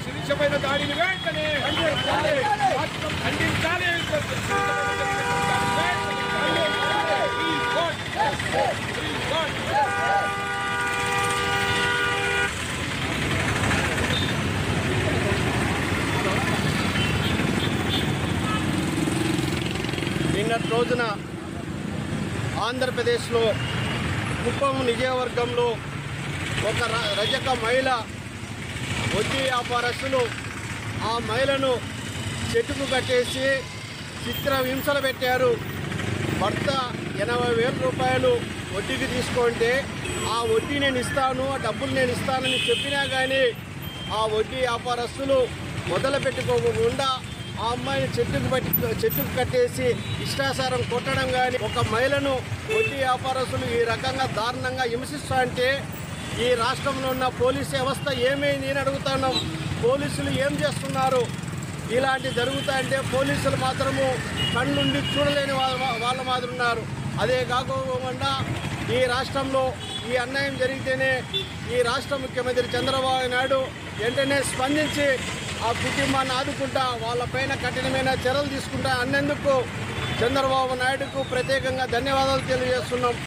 శిరీషపైన దాడిని వెంటనే ఖండించాలి. నిన్నటి రోజున ఆంధ్రప్రదేశ్లో కుప్పం నియోజకవర్గంలో ఒక రజక మహిళ వడ్డీ వ్యాపారస్తులు ఆ మహిళను చెట్టుకు కట్టేసి చిత్ర హింసలు పెట్టారు. భర్త 80,000 రూపాయలు వడ్డీకి తీసుకుంటే ఆ వడ్డీ నేను ఇస్తాను, ఆ డబ్బులు నేను ఇస్తానని చెప్పినా కానీ ఆ వడ్డీ వ్యాపారస్తులు మొదలు పెట్టుకోకుండా ఆ అమ్మాయిని చెట్టుకు కట్టేసి ఇష్టాసారం కొట్టడం కానీ, ఒక మహిళను వడ్డీ వ్యాపారస్తులు ఈ రకంగా దారుణంగా హింసిస్తా అంటే ఈ రాష్ట్రంలో ఉన్న పోలీస్ వ్యవస్థ ఏమైంది అని అడుగుతున్నాం. పోలీసులు ఏం చేస్తున్నారు? ఇలాంటి జరుగుతాయంటే పోలీసులు మాత్రము కళ్ళుండి చూడలేని వాళ్ళ మాదిరి ఉన్నారు. అదే కాకుండా ఈ రాష్ట్రంలో ఈ అన్యాయం జరిగితేనే ఈ రాష్ట్ర ముఖ్యమంత్రి చంద్రబాబు నాయుడు వెంటనే స్పందించి ఆ కుటుంబాన్ని ఆదుకుంటా వాళ్ళపైన కఠినమైన చర్యలు తీసుకుంటా అన్నందుకు చంద్రబాబు నాయుడుకు ప్రత్యేకంగా ధన్యవాదాలు తెలియజేస్తున్నాం.